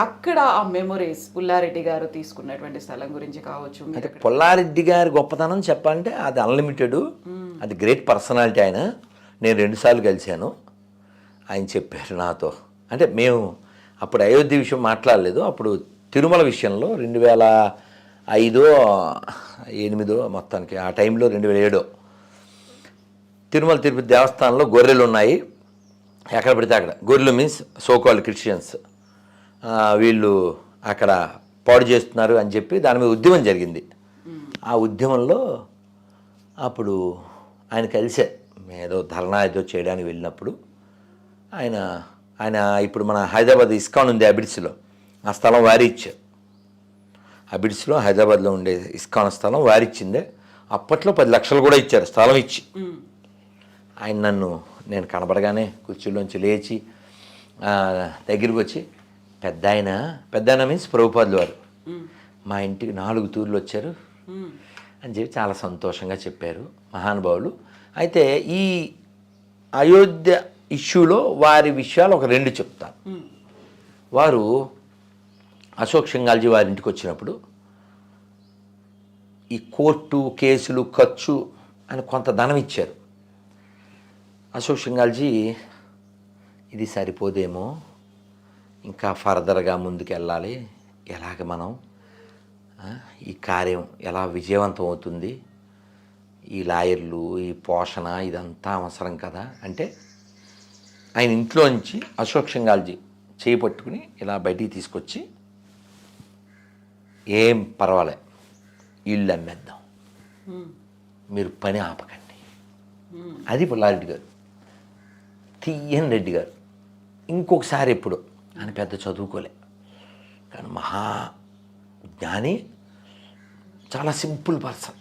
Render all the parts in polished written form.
అక్కడ ఆ మెమొరీస్ పుల్లారెడ్డి గారు తీసుకున్నటువంటి స్థలం గురించి కావచ్చు. అంటే పుల్లారెడ్డి గారి గొప్పతనం చెప్పాలంటే అది అన్లిమిటెడ్, అది గ్రేట్ పర్సనాలిటీ. ఆయన నేను 2 సార్లు కలిశాను. ఆయన చెప్పారు నాతో, అంటే మేము అప్పుడు అయోధ్య విషయం మాట్లాడలేదు, అప్పుడు తిరుమల విషయంలో 2005 8 మొత్తానికి ఆ టైంలో 2007 తిరుమల తిరుపతి దేవస్థానంలో గొర్రెలు ఉన్నాయి, ఎక్కడ పడితే అక్కడ గొర్రెలు మీన్స్ సోకాల్డ్ క్రిస్టియన్స్, వీళ్ళు అక్కడ పాడు చేస్తున్నారు అని చెప్పి దాని మీద ఉద్యమం జరిగింది. ఆ ఉద్యమంలో అప్పుడు ఆయన కలిసే ఏదో ధర్నా ఏదో చేయడానికి వెళ్ళినప్పుడు ఆయన ఇప్పుడు మన హైదరాబాద్ ఇస్కాన్ ఉంది అబిడ్స్లో, ఆ స్థలం వారి ఇచ్చారు. అబిడ్స్లో హైదరాబాద్లో ఉండే ఇస్కాన్ స్థలం వారిచ్చిందే. అప్పట్లో 10 లక్షలు కూడా ఇచ్చారు స్థలం ఇచ్చి. ఆయన నేను కనబడగానే కుర్చీలోంచి లేచి దగ్గరికి వచ్చి, పెద్ద ఆయన మీన్స్ ప్రభుపాదులు వారు మా ఇంటికి 4 తూర్లు వచ్చారు అని చెప్పి చాలా సంతోషంగా చెప్పారు మహానుభావులు. అయితే ఈ అయోధ్య ఇష్యూలో వారి విషయాలు ఒక 2 చెప్తాను. వారు అశోక్ సింఘాల్జీ వారి ఇంటికి వచ్చినప్పుడు ఈ కోర్టు కేసులు ఖర్చు అని కొంత ధనం ఇచ్చారు. అశోక్ సింఘాల్జీ ఇది సరిపోదేమో, ఇంకా ఫర్దర్గా ముందుకు వెళ్ళాలి, ఎలాగ మనం ఈ కార్యం ఎలా విజయవంతం అవుతుంది, ఈ లాయర్లు ఈ పోషణ ఇదంతా అవసరం కదా అంటే ఆయన ఇంట్లోంచి అశోక్ సింఘాల్జీ చేయి పట్టుకుని ఇలా బయటికి తీసుకొచ్చి, ఏం పర్వాలే ఇల్లు అమ్మేద్దాం, మీరు పని ఆపకండి. అది పుల్లారెడ్డి గారు. తీయన్ రెడ్డి గారు ఇంకొకసారి ఎప్పుడు ఆయన పెద్ద చదువుకోలే కానీ మహా జ్ఞాని, చాలా సింపుల్ పర్సన్.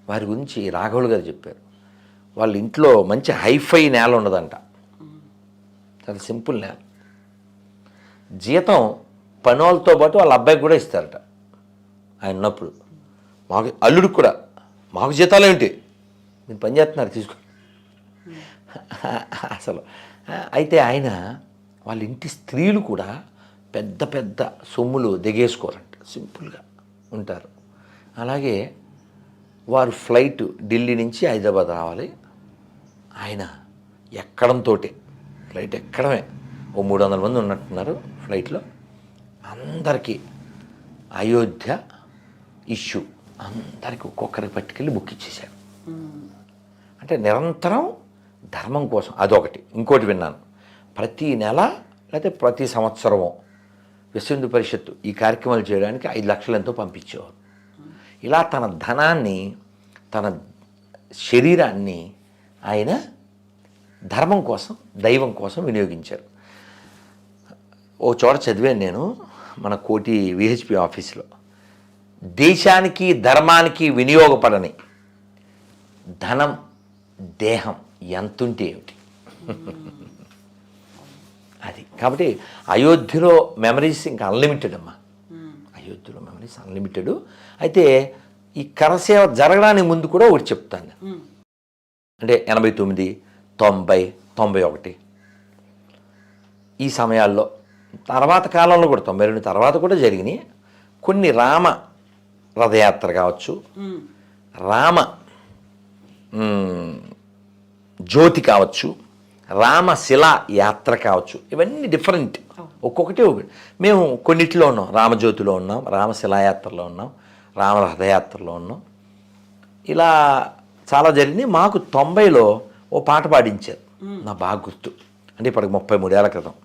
వారి గురించి రాఘవులు గారు చెప్పారు, వాళ్ళ ఇంట్లో మంచి హైఫై నేల ఉండదంట, చాలా సింపుల్ నేల. జీతం పనోళ్ళతో పాటు వాళ్ళ అబ్బాయికి కూడా ఇస్తారట. ఆయన ఉన్నప్పుడు మాకు అల్లుడికి కూడా, మాకు జీతాలు ఏంటి, మీరు పని చేస్తున్నారు తీసుకో అసలు. అయితే ఆయన వాళ్ళ ఇంటి స్త్రీలు కూడా పెద్ద పెద్ద సొమ్ములు దిగేసుకోరంట, సింపుల్గా ఉంటారు. అలాగే వారు ఫ్లైట్ ఢిల్లీ నుంచి హైదరాబాద్ రావాలి, ఆయన ఎక్కడంతో ఫ్లైట్ ఎక్కడమే ఓ 300 మంది ఉన్నట్టున్నారు ఫ్లైట్లో. అందరికీ అయోధ్య ఇష్యూ అందరికీ ఒక్కొక్కరికి పట్టుకెళ్ళి బుక్ ఇచ్చేశారు. అంటే నిరంతరం ధర్మం కోసం అదొకటి. ఇంకోటి విన్నాను, ప్రతి నెల లేకపోతే ప్రతి సంవత్సరము విశ్వ హిందూ పరిషత్తు ఈ కార్యక్రమాలు చేయడానికి 5 లక్షలు ఎంతో పంపించేవారు. ఇలా తన ధనాన్ని తన శరీరాన్ని ఆయన ధర్మం కోసం దైవం కోసం వినియోగించారు. ఓ చోట చదివాను నేను, మన కోటి విహెచ్పి ఆఫీస్లో, దేశానికి ధర్మానికి వినియోగపడని ధనం దేహం ఎంతుంటే ఏమిటి అది. కాబట్టి అయోధ్యలో మెమరీస్ ఇంకా అన్లిమిటెడ్ అమ్మా, అయోధ్యలో మెమరీస్ అన్లిమిటెడ్. అయితే ఈ కరసేవ జరగడానికి ముందు కూడా ఒకటి చెప్తాను, అంటే 89, 90, 91 ఈ సమయాల్లో, తర్వాత కాలంలో కూడా 92 తర్వాత కూడా జరిగినాయి కొన్ని. రామ రథయాత్ర కావచ్చు, రామ జ్యోతి కావచ్చు, రామశిలా యాత్ర కావచ్చు, ఇవన్నీ డిఫరెంట్, ఒక్కొక్కటి ఒకటి. మేము కొన్నిటిలో ఉన్నాం, రామజ్యోతిలో ఉన్నాం, రామశిలాయాత్రలో ఉన్నాం, రామరథయాత్రలో ఉన్నాం. ఇలా చాలా జరిగినాయి. మాకు 90లో ఓ పాట పాడించారు, నా బాగా గుర్తు, అంటే ఇప్పటికి 33 ఏళ్ల క్రితం.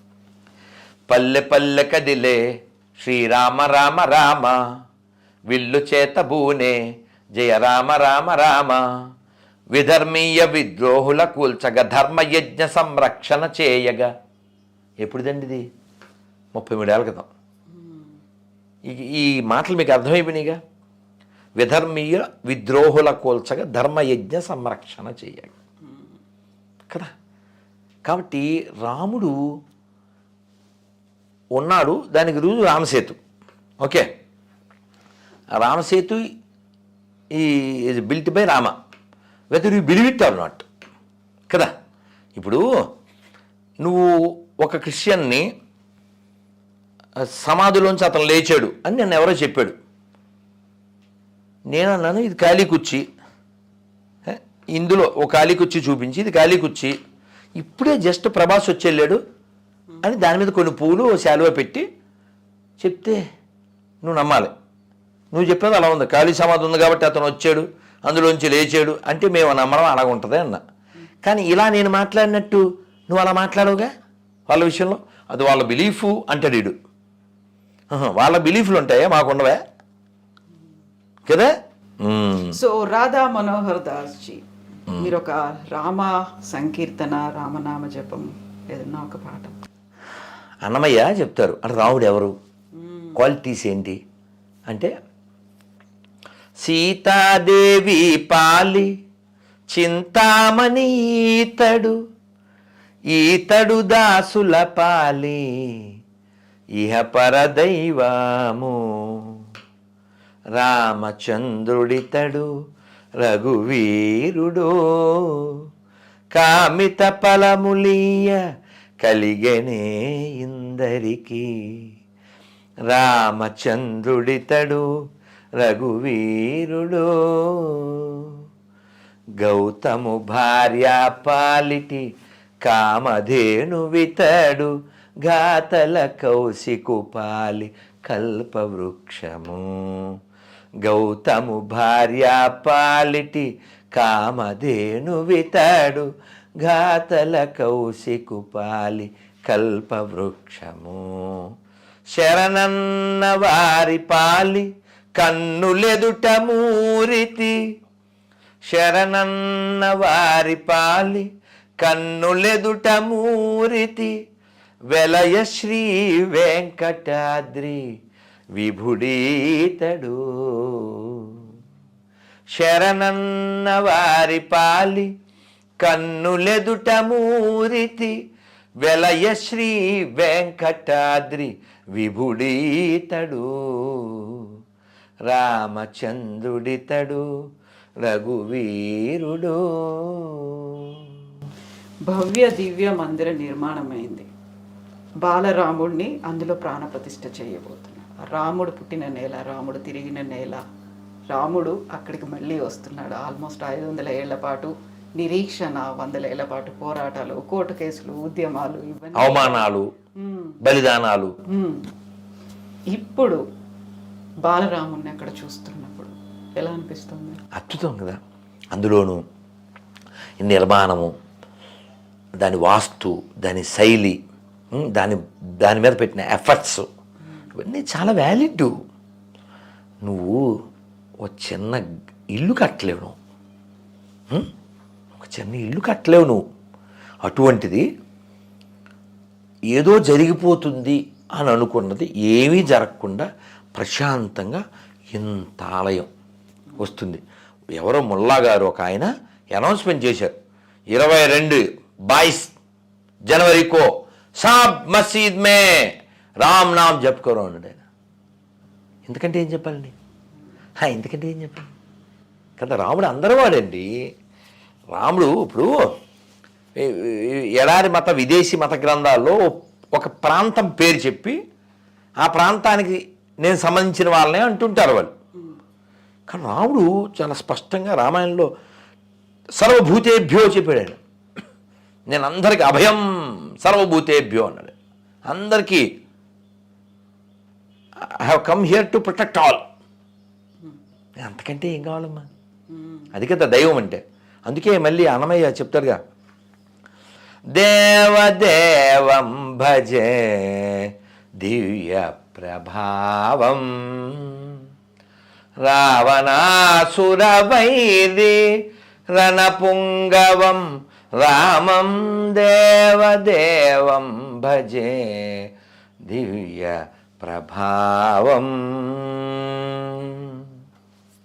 పల్లె పల్లె కదిలే శ్రీరామ రామ రామ, విల్లు చేత బూనే జయ రామ రామ రామ, విధర్మీయ విద్రోహుల కూల్చగా ధర్మయజ్ఞ సంరక్షణ చేయగా. ఎప్పుడుదండి ఇది? 33 ఏళ్ల క్రితం. ఈ మాటలు మీకు అర్థమైపోయినాయిగా. విధర్మీయ విద్రోహుల కూల్చగా ధర్మయజ్ఞ సంరక్షణ చేయగా కదా. కాబట్టి రాముడు ఉన్నాడు, దానికి రుజువు Ram Setu. Okay, Ram Setu is built by Rama, whether you believe it or not కదా. ఇప్పుడు నువ్వు ఒక క్రిస్టియన్ని సమాధిలోంచి అతను లేచాడు అని నన్ను ఎవరో చెప్పాడు. నేను అన్నాను ఇది ఖాళీ కుర్చీ, ఇందులో ఒక ఖాళీ కుర్చీ చూపించి ఇది ఖాళీ కుర్చీ, ఇప్పుడే జస్ట్ ప్రభాస్ వచ్చి వెళ్ళాడు అని దాని మీద కొన్ని పూలు శాలువా పెట్టి చెప్తే నువ్వు నమ్మాలి. నువ్వు చెప్పేది అలా ఉంది, ఖాళీ సమాధి ఉంది కాబట్టి అతను వచ్చాడు అందులోంచి లేచాడు అంటే మేము నమ్మడం అలాగ ఉంటుంది అన్న. కానీ ఇలా నేను మాట్లాడినట్టు నువ్వు అలా మాట్లాడవుగా వాళ్ళ విషయంలో, అది వాళ్ళ బిలీఫు అంటాడు వీడు. వాళ్ళ బిలీఫ్లు ఉంటాయా, మాకుండవా కదా. సో రాధా మనోహర్ దాస్ జీ, మీరు ఒక రామ సంకీర్తన, రామనామ జపం ఏదన్నా ఒక పాట. అన్నమయ్య చెప్తారు అంటే రాముడు ఎవరు, క్వాలిటీస్ ఏంటి అంటే, సీతాదేవి పాలి చింతామణి ఈతడు దాసుల పాలి ఇహ పరదైవము, రామచంద్రుడితడు రఘువీరుడో కామిత ఫలములియ కలిగనే ఇందరికి, రామచంద్రుడితడు రఘువీరుడో గౌతము భార్య పాలిటి కామధేనువితడు ఘాతల కౌశికు పాలి కల్పవృక్షము, గౌతము భార్య పాలిటి కామధేనువితడు ఘాతల కౌశికు పాలి కల్పవృక్షము, శరణన్న వారి పాలి కన్నులెదుట మూరితి, శరణన్న వారి పాలి కన్నులెదుట మూరితి, వెలయ శ్రీ వెంకటాద్రి విభుడీతడు, శరణన్న వారి పాలి కన్నులెదుట మూరితి, వెలయ శ్రీ వెంకటాద్రి విభుడీతడు, రామచంద్రుడితడు రఘువీరుడు. భవ్య దివ్య మందిర నిర్మాణమైంది, బాలరాముడిని అందులో ప్రాణప్రతిష్ఠ చేయబోతున్నారు. రాముడు పుట్టిన నేల, రాముడు తిరిగిన నేల, రాముడు అక్కడికి మళ్ళీ వస్తున్నాడు. ఆల్మోస్ట్ 500 ఏళ్ల పాటు నిరీక్షణ, 100 ఏళ్ల పాటు పోరాటాలు, కోర్టు కేసులు, ఉద్యమాలు, ఇవన్నీ అవమానాలు, బలిదానాలు. ఇప్పుడు బాలరాముడిని అక్కడ చూస్తున్నప్పుడు ఎలా అనిపిస్తుంది? అద్భుతం కదా. అందులోనూ నిర్మాణము, దాని వాస్తు, దాని శైలి, దాని మీద పెట్టిన ఎఫర్ట్స్ ఇవన్నీ చాలా వ్యాలిడ్. నువ్వు ఒక చిన్న ఇల్లు కట్టలేవు, ఒక చిన్న ఇల్లు కట్టలేవు నువ్వు. అటువంటిది ఏదో జరిగిపోతుంది అని అనుకున్నది ఏమీ జరగకుండా ప్రశాంతంగా ఇంత ఆలయం వస్తుంది. ఎవరో ముల్లా గారు ఒక ఆయన అనౌన్స్మెంట్ చేశారు, 22 जनवरी को सब मस्जिद में రామ్ నామ్ జపుకోరు అన్నాడు ఆయన. ఎందుకంటే ఏం చెప్పాలండి, ఎందుకంటే ఏం చెప్పాలి కదా. రాముడు అందరూ వాడండి. రాముడు ఇప్పుడు ఎడారి మత విదేశీ మత గ్రంథాల్లో ఒక ప్రాంతం పేరు చెప్పి ఆ ప్రాంతానికి నేను సంబంధించిన వాళ్ళనే అంటుంటారు వాళ్ళు. కానీ రాముడు చాలా స్పష్టంగా రామాయణంలో సర్వభూతేభ్యో చెప్పాడు ఆయన. నేను అందరికీ అభయం సర్వభూతేభ్యో అన్నాడు. అందరికీ I have come here to protect all. అంతకంటే ఏం కావాలమ్మా, అది కదా దైవం అంటే. అందుకే మళ్ళీ అన్నమయ్య చెప్తాడుగా, దేవదేవం భజే దివ్య ప్రభావం రావణాసురవైరి రణపుంగవం రామం దేవదేవం భజే దివ్య ప్రభావం.